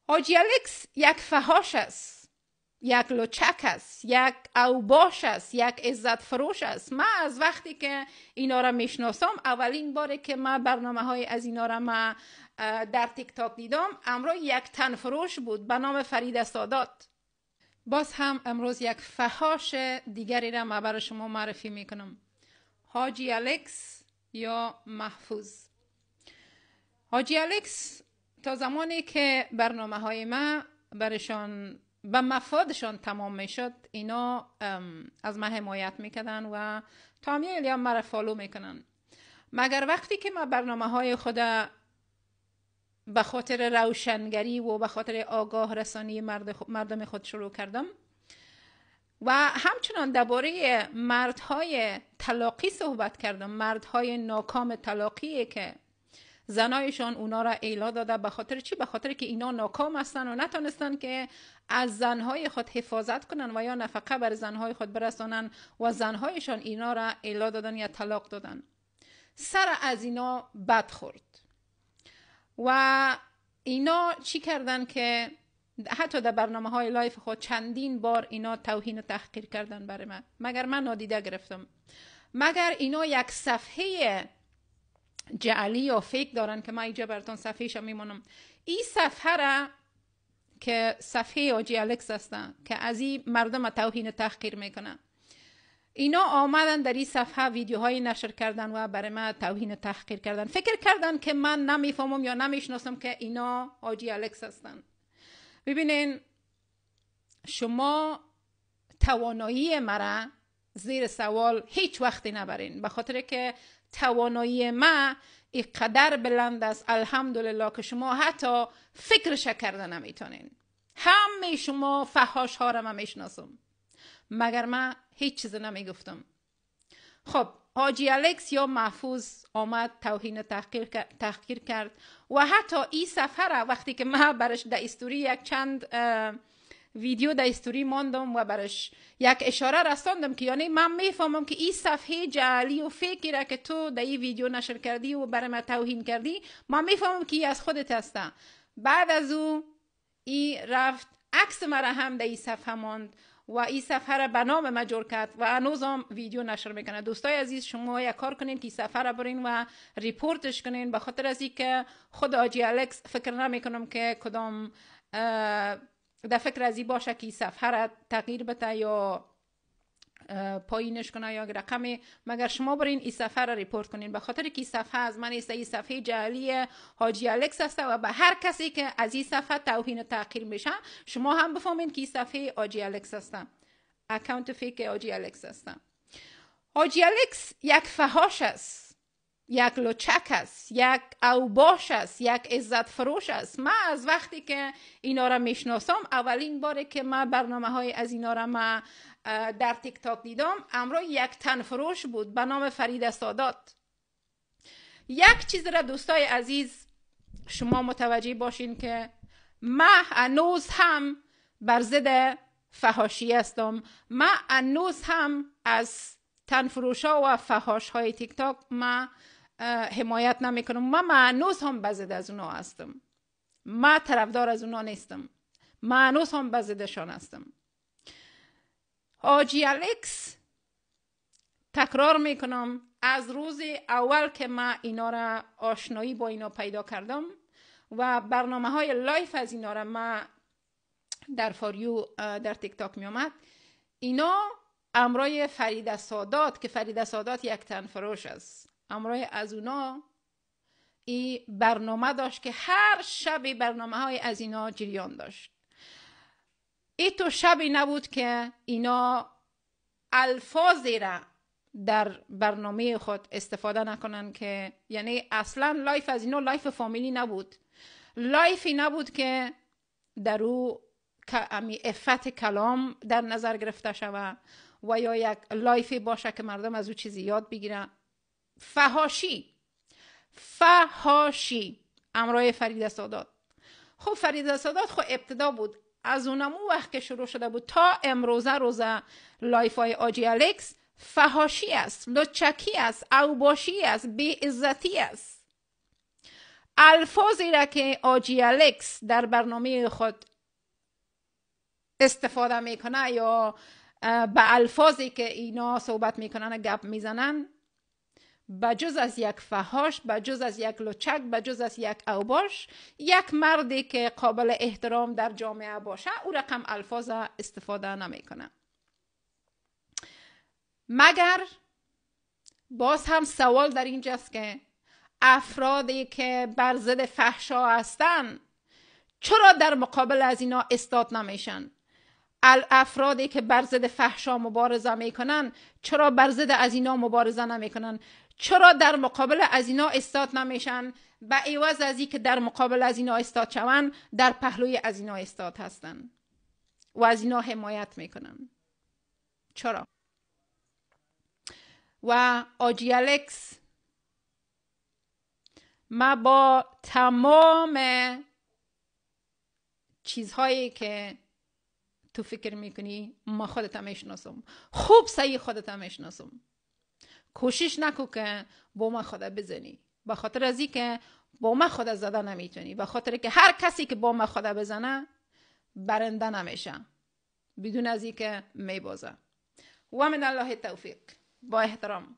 حاجی الکس یک فحاش است، یک لچک است، یک اوباش است، یک عزت فروش است. من از وقتی که اینا را میشناسم، اولین باره که من برنامه های از اینا را من در تیک تاک دیدم، امروز یک تن فروش بود به نام فرید سادات. باز هم امروز یک فحاش دیگری را من برای شما معرفی میکنم، حاجی الکس یا محفوظ. حاجی الکس تا زمانی که برنامه های ما برشان به مفادشان تمام میشد، اینا از ما حمایت میکردن و تا میلی هم مرا فالو میکنن. مگر وقتی که ما برنامه های خود به خاطر روشنگری و به خاطر آگاه رسانی مردم خود شروع کردم و همچنان درباره مردهای طلاقی صحبت کردم، مردهای ناکام طلاقی که زنایشان اونا را ایلا داده. به خاطر چی؟ به خاطر که اینا ناکام هستن و نتونستن که از زنهای خود حفاظت کنن و یا نفقه بر زنهای خود برسانن و زنهایشان اینا را ایلا دادن یا طلاق دادن. سر از اینا بد خورد و اینا چی کردن که حتی در برنامه های لایف خود چندین بار اینا توهین و تحقیر کردن برای من، مگر من نادیده گرفتم. مگر اینا یک صفحه جعلی یا فیک دارن که من اینجا براتون صفحهش میمونم. این صفحه را که صفحه حاجی الکس هستن که از این مردم توهین و تحقیر میکنن، اینا آمدن در این صفحه ویدیوهای نشر کردن و برای من توهین و تحقیر کردن. فکر کردن که من نمیفهمم یا نمیشناسم که اینا حاجی الکس هستن. ببینین، شما توانایی مرا زیر سوال هیچ وقتی نبرین، به خاطر که توانایی ما اینقدر بلند است الحمدلله که شما حتی فکرش کرده نمیتونین. همه شما فحاش ها را من میشناسم، مگر من هیچ چیز نمیگفتم. خب حاجی الکس یا محفوظ آمد توهین تحقیر کرد و حتی این صفحه را وقتی که من برش در استوری یک چند ویدیو در استوری ماندم و برش یک اشاره رساندم که یعنی من میفهمم که این صفحه جعلی و فیکی را که تو در این ویدیو نشر کردی و برای من توهین کردی، من میفهمم که ای از خودت هسته. بعد از او ای رفت عکس مرا هم در این صفحه ماند و این صفحه را به نام ما جور کرد و هنوزم ویدیو نشر میکنه. دوستای عزیز، شما یک کار کنین که صفحه را برین و ریپورتش کنین، به خاطر از اینکه خود حاجی الکس فکر نمیکنم که کدام در فکر از این باشه که صفحه را تغییر بده یا پایینش کنه یا رقمی، مگر شما برین این صفحه را ریپورت کنین، به خاطر که این صفحه از من است. این صفحه جعلی حاجی الکس است و به هر کسی که از این صفحه توهین و تحقیر میشه، شما هم بفهمین که این صفحه حاجی الکس است، اکانت فیک حاجی الکس است. حاجی الکس یک فحاش است، یک لچک است، یک اوباش است، یک عزت فروش است. من از وقتی که اینا را میشناسم، اولین باره که من برنامه های از اینا را من در تیک تاک دیدم، امروز یک تن فروش بود به نام فرید سادات. یک چیز را دوستای عزیز شما متوجه باشین که من هنوز هم بر ضد فحاشی هستم. من هنوز هم از تن فروش ها و فحاش های تیک تاک من حمایت نمی کنم. من هنوز هم بر ضد از اونا هستم. من طرفدار از اونا نیستم. من هنوز هم بر ضدشان هستم. حاجی الکس، تکرار میکنم، از روز اول که من اینا را آشنایی با اینا پیدا کردم و برنامه های لایف از اینا را من در فاریو در تیک تاک می آمد، اینا امرای فرید سادات که فرید سادات یک تن فروش است، امرای از اونا این برنامه داشت که هر شب برنامه های از اینا جریان داشت. ای تو شبی نبود که اینا الفاظی را در برنامه خود استفاده نکنن که یعنی اصلا لایف از اینا لایف فامیلی نبود، لایفی نبود که در او افت کلام در نظر گرفته شود و یا یک لایفی باشه که مردم از او چیزی یاد بگیرن. فحاشی امرای فرید سادات. خب فرید سادات خب ابتدا بود، از اونمو وقت که شروع شده بود تا امروزه روزه لایف های حاجی الکس فحاشی است، لچکی است، اوباشی است، بی عزتی است. الفاظی را که آجی الکس در برنامه خود استفاده میکنه یا به الفاظی که اینا صحبت میکنن گپ میزنن، بجز از یک فحاش، بجز از یک لچک، بجز از یک اوباش، یک مردی که قابل احترام در جامعه باشه او رقم الفاظ استفاده نمیکنه. مگر باز هم سوال در اینجاست که افرادی که بر ضد فحشا هستن چرا در مقابل از اینا استاد نمیشن؟ افرادی که بر ضد فحشا مبارزه میکنن چرا بر ضد از اینا مبارزه نمیکنن؟ چرا در مقابل از اینا استاد نمیشن؟ به عوض از این که در مقابل از اینا استاد شون، در پهلوی از اینا استاد هستن و از اینا حمایت میکنن. چرا؟ و آجی الکس، ما با تمام چیزهایی که تو فکر میکنی ما خودت میشناسم، خوب صحیح خودت میشناسم. کوشش نکو که با ما خود بزنی، به خاطر ازی که با ما خود زده نمیتونی، به خاطر که هر کسی که با ما خود بزنه برنده نمیشه بدون ازی که میبازه. و من الله توفیق. با احترام.